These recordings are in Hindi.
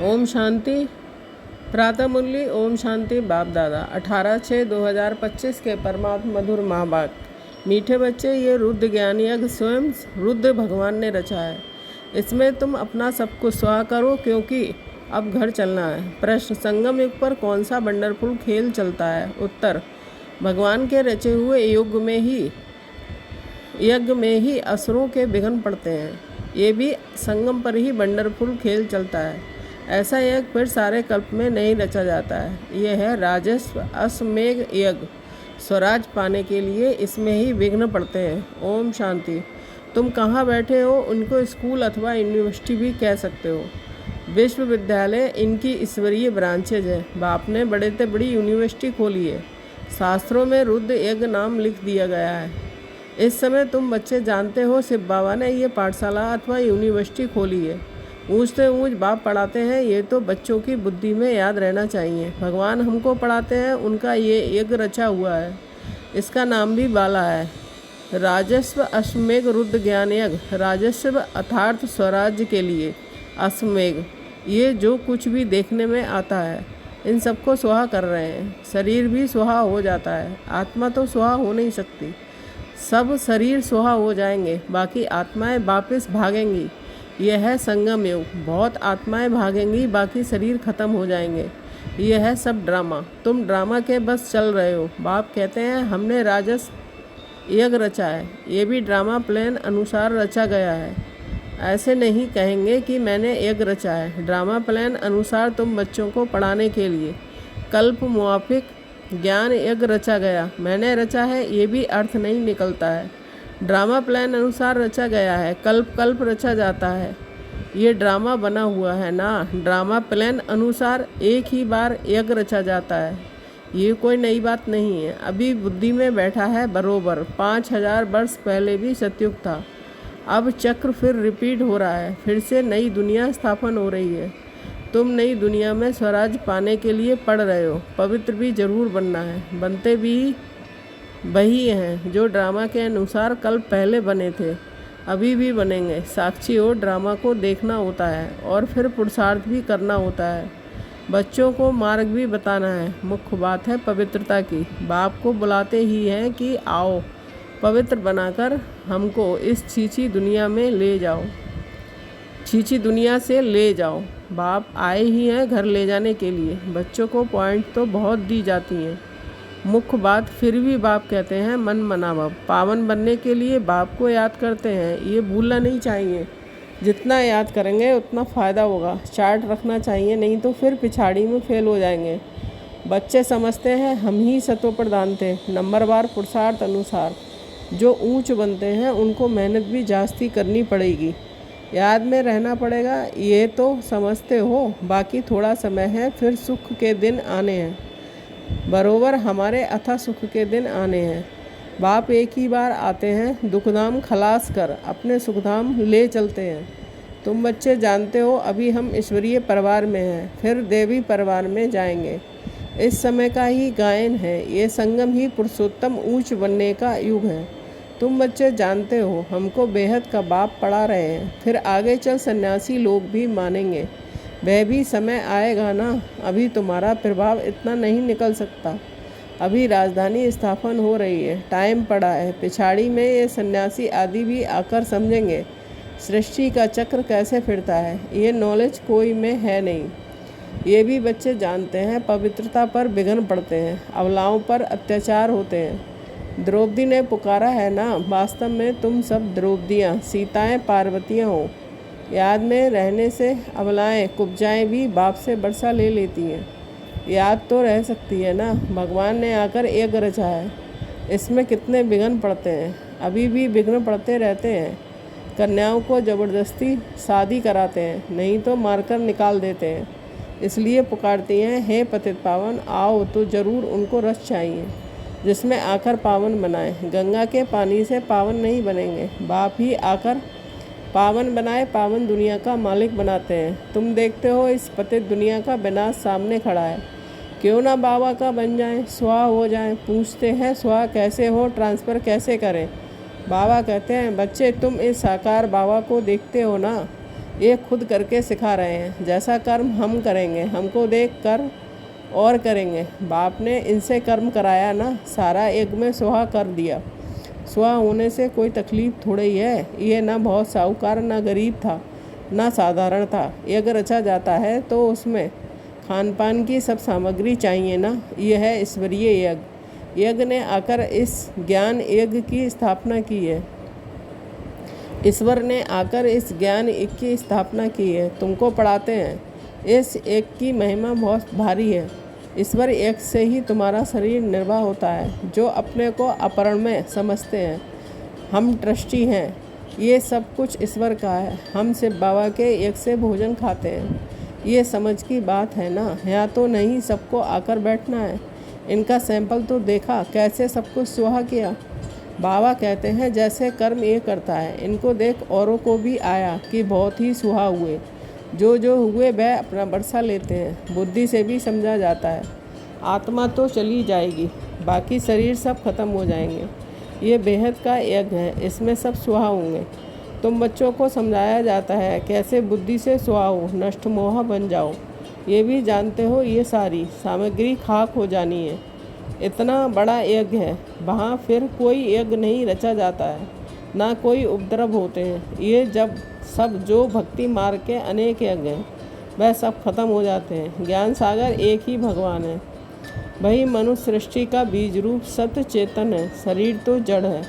ओम शांति। प्रातः मुरली। ओम शांति। बाप दादा 18/6/2025 के परमात्मा मधुर महावाक्य। मीठे बच्चे, ये रुद्र ज्ञान यज्ञ स्वयं रुद्र भगवान ने रचा है। इसमें तुम अपना सब कुछ स्वाहा करो, क्योंकि अब घर चलना है। प्रश्न: संगम युग पर कौन सा वंडरफुल खेल चलता है? उत्तर: भगवान के रचे हुए यज्ञ में ही असुरों के विघ्न पड़ते हैं। ये भी संगम पर ही वंडरफुल खेल चलता है। ऐसा यज्ञ फिर सारे कल्प में नहीं रचा जाता है। यह है राजस्व अश्वमेघ यज्ञ। स्वराज पाने के लिए इसमें ही विघ्न पड़ते हैं। ओम शांति। तुम कहाँ बैठे हो, उनको स्कूल अथवा यूनिवर्सिटी भी कह सकते हो। विश्वविद्यालय इनकी ईश्वरीय ब्रांचेज है। बाप ने बड़े से बड़ी यूनिवर्सिटी खोली है। शास्त्रों में रुद्र यज्ञ नाम लिख दिया गया है। इस समय तुम बच्चे जानते हो, शिव बाबा ने ये पाठशाला अथवा यूनिवर्सिटी खोली है। ऊँच से ऊँच बाप पढ़ाते हैं, ये तो बच्चों की बुद्धि में याद रहना चाहिए। भगवान हमको पढ़ाते हैं, उनका ये यज्ञ रचा हुआ है। इसका नाम भी बाला है। राजस्व अश्वमेघ रुद्र ज्ञान यज्ञ। राजस्व अर्थात स्वराज्य के लिए, अश्वमेघ ये जो कुछ भी देखने में आता है, इन सबको स्वाहा कर रहे हैं। शरीर भी स्वाहा हो जाता है, आत्मा तो स्वाहा हो नहीं सकती। सब शरीर स्वाहा हो जाएंगे, बाकी आत्माएं वापस भागेंगी। यह है संगम युग। बहुत आत्माएं भागेंगी, बाकी शरीर खत्म हो जाएंगे। यह है सब ड्रामा। तुम ड्रामा के बस चल रहे हो। बाप कहते हैं हमने राजस्व यज्ञ रचा है। ये भी ड्रामा प्लान अनुसार रचा गया है। ऐसे नहीं कहेंगे कि मैंने यज्ञ रचा है। ड्रामा प्लान अनुसार तुम बच्चों को पढ़ाने के लिए कल्प मुआफिक ज्ञान यज्ञ रचा गया। मैंने रचा है, ये भी अर्थ नहीं निकलता है। ड्रामा प्लान अनुसार रचा गया है, कल्प कल्प रचा जाता है। ये ड्रामा बना हुआ है ना। ड्रामा प्लान अनुसार एक ही बार यज्ञ रचा जाता है। ये कोई नई बात नहीं है। अभी बुद्धि में बैठा है बरोबर। 5000 वर्ष पहले भी सतयुग था। अब चक्र फिर रिपीट हो रहा है। फिर से नई दुनिया स्थापन हो रही है। तुम नई दुनिया में स्वराज पाने के लिए पढ़ रहे हो। पवित्र भी जरूर बनना है। बनते भी वही हैं जो ड्रामा के अनुसार कल पहले बने थे, अभी भी बनेंगे। साक्षी हो, ड्रामा को देखना होता है और फिर पुरुषार्थ भी करना होता है। बच्चों को मार्ग भी बताना है। मुख्य बात है पवित्रता की। बाप को बुलाते ही हैं कि आओ पवित्र बनाकर हमको इस छीछी दुनिया में ले जाओ, छीछी दुनिया से ले जाओ। बाप आए ही हैं घर ले जाने के लिए। बच्चों को पॉइंट तो बहुत दी जाती हैं। मुख्य बात फिर भी बाप कहते हैं मन मनावा। पावन बनने के लिए बाप को याद करते हैं, ये भूलना नहीं चाहिए। जितना याद करेंगे उतना फ़ायदा होगा। चार्ट रखना चाहिए, नहीं तो फिर पिछाड़ी में फेल हो जाएंगे। बच्चे समझते हैं हम ही सतो प्रधान थे। नंबरवार पुरुषार्थ अनुसार जो ऊंच बनते हैं उनको मेहनत भी जास्ती करनी पड़ेगी, याद में रहना पड़ेगा। ये तो समझते हो। बाकी थोड़ा समय है, फिर सुख के दिन आने हैं। बरोबर हमारे अथा सुख के दिन आने हैं। बाप एक ही बार आते हैं, दुखधाम खलास कर अपने सुखधाम ले चलते हैं। तुम बच्चे जानते हो अभी हम ईश्वरीय परिवार में हैं, फिर देवी परिवार में जाएंगे। इस समय का ही गायन है। ये संगम ही पुरुषोत्तम ऊंच बनने का युग है। तुम बच्चे जानते हो हमको बेहद का बाप पढ़ा रहे हैं। फिर आगे चल सन्यासी लोग भी मानेंगे। वह भी समय आएगा ना। अभी तुम्हारा प्रभाव इतना नहीं निकल सकता। अभी राजधानी स्थापन हो रही है, टाइम पड़ा है। पिछाड़ी में ये सन्यासी आदि भी आकर समझेंगे सृष्टि का चक्र कैसे फिरता है। ये नॉलेज कोई में है नहीं। ये भी बच्चे जानते हैं पवित्रता पर विघ्न पड़ते हैं, अबलाओं पर अत्याचार होते हैं। द्रौपदी ने पुकारा है ना। वास्तव में तुम सब द्रौपदियाँ, सीताएं, पार्वतियाँ हो। याद में रहने से अबलाएं कुब्जाएं भी बाप से बरसा ले लेती हैं। याद तो रह सकती है ना। भगवान ने आकर यज्ञ रचा है। इसमें कितने विघ्न पड़ते हैं, अभी भी विघ्न पड़ते रहते हैं। कन्याओं को ज़बरदस्ती शादी कराते हैं, नहीं तो मारकर निकाल देते हैं। इसलिए पुकारती हैं हे पतित पावन, आओ तो ज़रूर उनको रस चाहिए जिसमें आकर पावन बनाए। गंगा के पानी से पावन नहीं बनेंगे, बाप ही आकर पावन बनाए, पावन दुनिया का मालिक बनाते हैं। तुम देखते हो इस पतित दुनिया का विनाश सामने खड़ा है। क्यों ना बाबा का बन जाएं, स्वाहा हो जाएं। पूछते हैं स्वाहा कैसे हो, ट्रांसफ़र कैसे करें। बाबा कहते हैं बच्चे तुम इस साकार बाबा को देखते हो ना। ये खुद करके सिखा रहे हैं। जैसा कर्म हम करेंगे, हमको देख कर और करेंगे। बाप ने इनसे कर्म कराया ना, सारा एक में सुहा कर दिया। सुहा होने से कोई तकलीफ थोड़ी ही है। ये ना बहुत साहूकार ना गरीब था, ना साधारण था। यज्ञ रचा जाता है तो उसमें खान पान की सब सामग्री चाहिए ना। यह है ईश्वरीय यज्ञ। यज्ञ ने आकर इस ज्ञान यज्ञ की स्थापना की है। ईश्वर ने आकर इस ज्ञान यज्ञ की स्थापना की है। तुमको पढ़ाते हैं। इस यज्ञ की महिमा बहुत भारी है। ईश्वर यज्ञ से ही तुम्हारा शरीर निर्वाह होता है। जो अपने को अपरमय समझते हैं, हम ट्रस्टी हैं, ये सब कुछ ईश्वर का है। हम शिव बाबा के यज्ञ से भोजन खाते हैं। ये समझ की बात है ना। यहाँ तो नहीं सबको आकर बैठना है। इनका सैंपल तो देखा, कैसे सब कुछ सुहा किया। बाबा कहते हैं जैसे कर्म ये करता है, इनको देख औरों को भी आया कि बहुत ही सुहा हुए। जो जो हुए वह अपना बरसा लेते हैं। बुद्धि से भी समझा जाता है। आत्मा तो चली जाएगी, बाकी शरीर सब खत्म हो जाएंगे। ये बेहद का यज्ञ है, इसमें सब सुहा होंगे। तुम बच्चों को समझाया जाता है कैसे बुद्धि से सुहाओ, नष्ट मोह बन जाओ। ये भी जानते हो ये सारी सामग्री खाक हो जानी है। इतना बड़ा यज्ञ है, वहाँ फिर कोई यज्ञ नहीं रचा जाता है, ना कोई उपद्रव होते हैं। ये जब सब जो भक्ति मार्ग के अनेक यज्ञ हैं, वह सब खत्म हो जाते हैं। ज्ञान सागर एक ही भगवान है। वही मनुष्य सृष्टि का बीज रूप सत्य चेतन है। शरीर तो जड़ है,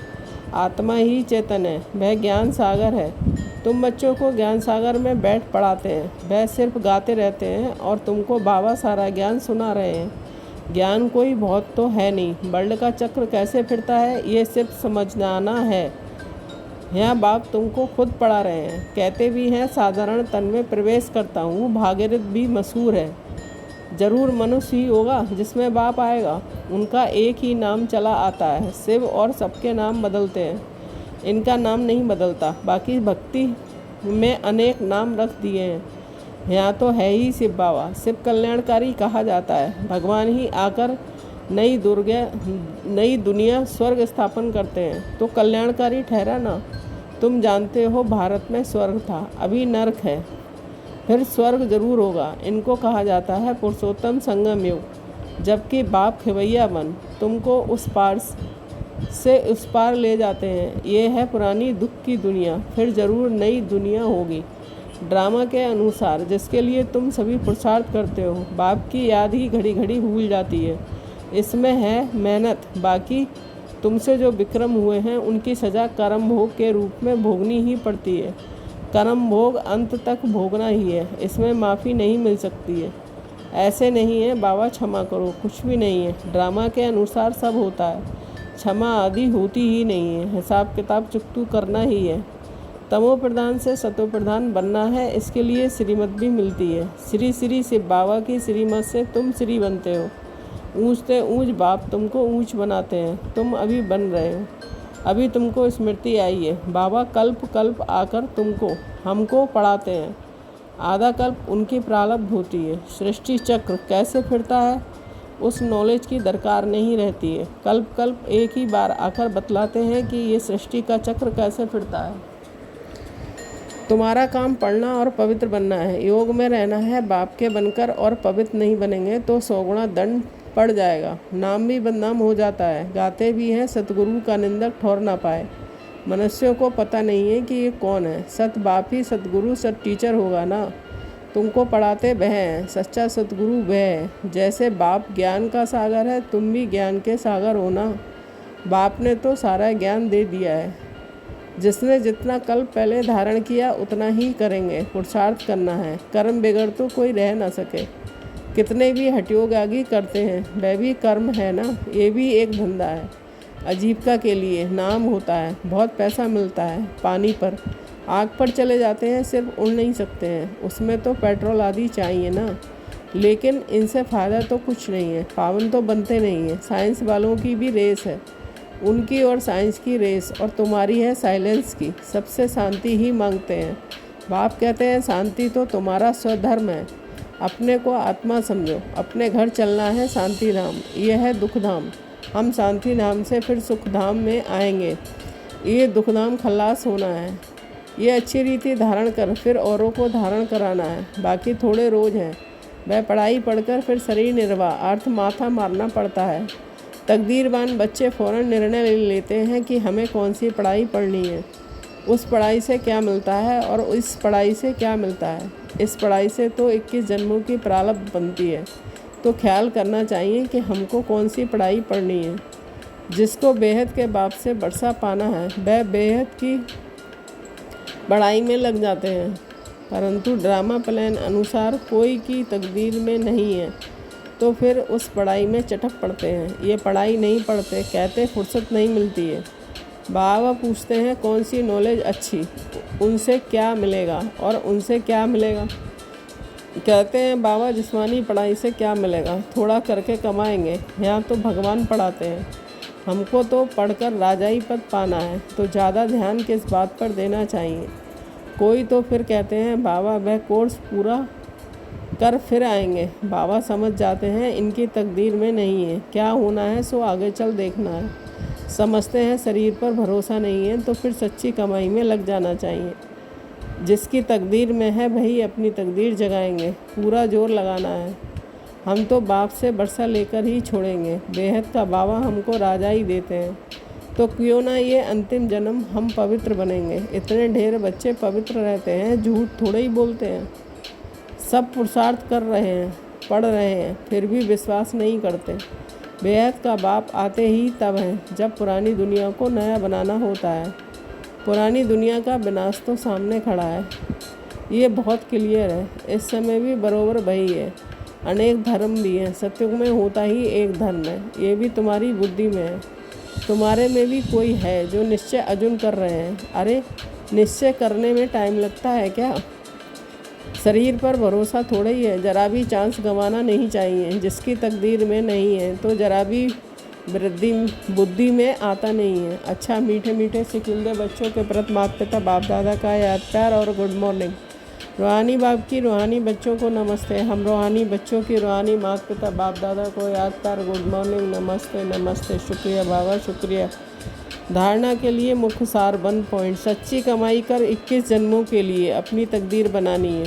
आत्मा ही चेतन है। वह ज्ञान सागर है। तुम बच्चों को ज्ञान सागर में बैठ पढ़ाते हैं, वह सिर्फ गाते रहते हैं और तुमको बाबा सारा ज्ञान सुना रहे हैं। ज्ञान कोई बहुत तो है नहीं। वर्ल्ड का चक्र कैसे फिरता है ये सिर्फ समझना है। यहाँ बाप तुमको खुद पढ़ा रहे हैं। कहते भी हैं साधारण तन में प्रवेश करता हूँ। भागीरथ भी मशहूर है। जरूर मनुष्य ही होगा जिसमें बाप आएगा। उनका एक ही नाम चला आता है शिव, और सबके नाम बदलते हैं। इनका नाम नहीं बदलता। बाकी भक्ति में अनेक नाम रख दिए हैं। यहाँ तो है ही शिव बाबा। शिव कल्याणकारी कहा जाता है। भगवान ही आकर नई दुनिया स्वर्ग स्थापन करते हैं तो कल्याणकारी ठहरा ना। तुम जानते हो भारत में स्वर्ग था, अभी नरक है, फिर स्वर्ग जरूर होगा। इनको कहा जाता है पुरुषोत्तम संगम युग। जबकि बाप खिवैया बन तुमको उस पार से उस पार ले जाते हैं। ये है पुरानी दुख की दुनिया, फिर जरूर नई दुनिया होगी। ड्रामा के अनुसार जिसके लिए तुम सभी पुरुषार्थ करते हो, बाप की याद ही घड़ी घड़ी भूल जाती है। इसमें है मेहनत। बाकी तुमसे जो विक्रम हुए हैं उनकी सज़ा कर्म भोग के रूप में भोगनी ही पड़ती है। कर्म भोग अंत तक भोगना ही है, इसमें माफ़ी नहीं मिल सकती है। ऐसे नहीं है बाबा क्षमा करो, कुछ भी नहीं है। ड्रामा के अनुसार सब होता है, क्षमा आदि होती ही नहीं है। हिसाब किताब चुकतू करना ही है। तमो प्रधान से सतो प्रधान बनना है, इसके लिए श्रीमत भी मिलती है। श्री श्री शिव बाबा की श्रीमत से तुम श्री बनते हो। ऊँचते ऊँच बाप तुमको ऊँच बनाते हैं। तुम अभी बन रहे हो, अभी तुमको स्मृति आई है। बाबा कल्प कल्प आकर तुमको हमको पढ़ाते हैं। आधा कल्प उनकी प्रारब्ध होती है। सृष्टि चक्र कैसे फिरता है उस नॉलेज की दरकार नहीं रहती है। कल्प कल्प एक ही बार आकर बतलाते हैं कि ये सृष्टि का चक्र कैसे फिरता है। तुम्हारा काम पढ़ना और पवित्र बनना है, योग में रहना है। बाप के बनकर और पवित्र नहीं बनेंगे तो 100 गुना दंड पड़ जाएगा। नाम भी बदनाम हो जाता है। गाते भी हैं सतगुरु का निंदक ठहर ना पाए। मनुष्यों को पता नहीं है कि ये कौन है। सत बाप ही सतगुरु सत टीचर होगा ना। तुमको पढ़ाते वह हैं, सच्चा सतगुरु वह है। जैसे बाप ज्ञान का सागर है, तुम भी ज्ञान के सागर हो ना। बाप ने तो सारा ज्ञान दे दिया है। जिसने जितना कल पहले धारण किया उतना ही करेंगे। पुरुषार्थ करना है, कर्म बिगड़ तो कोई रह ना सके। कितने भी हठयोगागी करते हैं, वह भी कर्म है ना। ये भी एक धंधा है। आजीविका के लिए नाम होता है, बहुत पैसा मिलता है। पानी पर आग पर चले जाते हैं, सिर्फ उड़ नहीं सकते हैं, उसमें तो पेट्रोल आदि चाहिए ना। लेकिन इनसे फ़ायदा तो कुछ नहीं है, पावन तो बनते नहीं हैं। साइंस वालों की भी रेस है, उनकी और साइंस की रेस, और तुम्हारी है साइलेंस की। सबसे शांति ही मांगते हैं। बाप कहते हैं शांति तो तुम्हारा स्वधर्म है। अपने को आत्मा समझो, अपने घर चलना है शांति धाम। यह है दुख धाम। हम शांति धाम से फिर सुख धाम में आएंगे। ये दुख धाम खल्लास होना है। ये अच्छी रीति धारण कर फिर औरों को धारण कराना है। बाकी थोड़े रोज हैं। वह पढ़ाई पढ़कर फिर शरीर निर्वाह अर्थ माथा मारना पड़ता है। तकदीरवान बच्चे फ़ौरन निर्णय ले लेते हैं कि हमें कौन सी पढ़ाई पढ़नी है, उस पढ़ाई से क्या मिलता है और इस पढ़ाई से क्या मिलता है। इस पढ़ाई से तो 21 जन्मों की प्रारब्ध बनती है, तो ख्याल करना चाहिए कि हमको कौन सी पढ़ाई पढ़नी है। जिसको बेहद के बाप से बरसा पाना है वह बेहद की पढ़ाई में लग जाते हैं, परंतु ड्रामा प्लान अनुसार कोई की तकदीर में नहीं है तो फिर उस पढ़ाई में चटक पड़ते हैं। ये पढ़ाई नहीं पढ़ते, कहते फुर्सत नहीं मिलती है। बाबा पूछते हैं कौन सी नॉलेज अच्छी, उनसे क्या मिलेगा और उनसे क्या मिलेगा। कहते हैं बाबा जिस्मानी पढ़ाई से क्या मिलेगा, थोड़ा करके कमाएंगे। यहाँ तो भगवान पढ़ाते हैं, हमको तो पढ़कर राजाई पद पाना है, तो ज़्यादा ध्यान किस बात पर देना चाहिए। कोई तो फिर कहते हैं बाबा वह कोर्स पूरा कर फिर आएंगे। बाबा समझ जाते हैं इनकी तकदीर में नहीं है, क्या होना है सो आगे चल देखना है। समझते हैं शरीर पर भरोसा नहीं है तो फिर सच्ची कमाई में लग जाना चाहिए। जिसकी तकदीर में है वही अपनी तकदीर जगाएंगे, पूरा जोर लगाना है। हम तो बाप से बरसा लेकर ही छोड़ेंगे। बेहद का बाबा हमको राजा ही देते हैं, तो क्यों ना ये अंतिम जन्म हम पवित्र बनेंगे। इतने ढेर बच्चे पवित्र रहते हैं, झूठ थोड़े ही बोलते हैं। सब पुरुषार्थ कर रहे हैं, पढ़ रहे हैं, फिर भी विश्वास नहीं करते। बेहद का बाप आते ही तब हैं जब पुरानी दुनिया को नया बनाना होता है। पुरानी दुनिया का विनाश तो सामने खड़ा है, ये बहुत क्लियर है। इस समय भी बरोबर वही है। अनेक धर्म भी हैं, सत्युग में होता ही एक धर्म है। ये भी तुम्हारी बुद्धि में है। तुम्हारे में भी कोई है जो निश्चय अर्जुन कर रहे हैं। अरे निश्चय करने में टाइम लगता है क्या? शरीर पर भरोसा थोड़ा ही है, जरा भी चांस गंवाना नहीं चाहिए। जिसकी तकदीर में नहीं है तो जरा भी वृद्धि बुद्धि में आता नहीं है। अच्छा मीठे मीठे सिकिंदे बच्चों के प्रति माता पिता बाप दादा का याद प्यार और गुड मॉर्निंग। रूहानी बाप की रूहानी बच्चों को नमस्ते। हम रूहानी बच्चों की रूहानी माता पिता बाप दादा को याद प्यार गुड मॉर्निंग, नमस्ते नमस्ते। शुक्रिया बाबा, शुक्रिया। धारणा के लिए मुख्य सार 1 पॉइंट। सच्ची कमाई कर 21 जन्मों के लिए अपनी तकदीर बनानी है।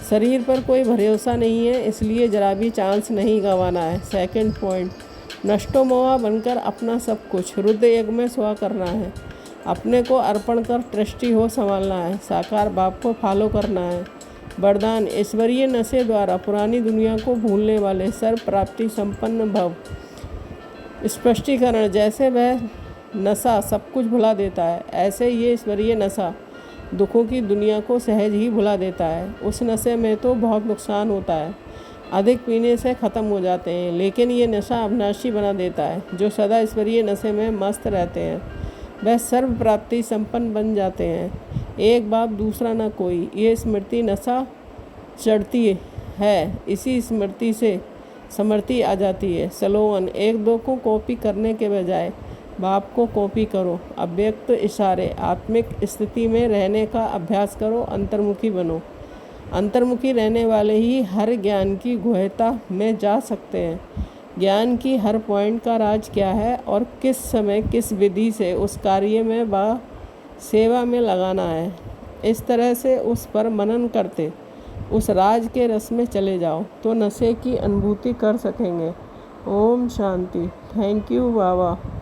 शरीर पर कोई भरोसा नहीं है, इसलिए जरा भी चांस नहीं गंवाना है। 2 पॉइंट। नष्टो मोआ बनकर अपना सब कुछ रुद्र यज्ञ में सुहा करना है। अपने को अर्पण कर ट्रस्टी हो संभालना है। साकार बाप को फॉलो करना है। वरदान ईश्वरीय नशे द्वारा पुरानी दुनिया को भूलने वाले सर्व प्राप्ति संपन्न भव। स्पष्टीकरण जैसे वह नशा सब कुछ भुला देता है, ऐसे ये ईश्वरीय नशा दुखों की दुनिया को सहज ही भुला देता है। उस नशे में तो बहुत नुकसान होता है, अधिक पीने से ख़त्म हो जाते हैं, लेकिन ये नशा अविनाशी बना देता है। जो सदा ईश्वरीय नशे में मस्त रहते हैं वह सर्व प्राप्ति संपन्न बन जाते हैं। एक बाप दूसरा न कोई, ये स्मृति नशा चढ़ती है, इसी स्मृति से समृद्धि आ जाती है। स्लोगन एक दो को कॉपी करने के बजाय बाप को कॉपी करो। अव्यक्त इशारे आत्मिक स्थिति में रहने का अभ्यास करो। अंतर्मुखी बनो। अंतर्मुखी रहने वाले ही हर ज्ञान की गुहता में जा सकते हैं। ज्ञान की हर पॉइंट का राज क्या है और किस समय किस विधि से उस कार्य में व सेवा में लगाना है, इस तरह से उस पर मनन करते उस राज के रस में चले जाओ तो नशे की अनुभूति कर सकेंगे। Om Shanti. Thank you Baba.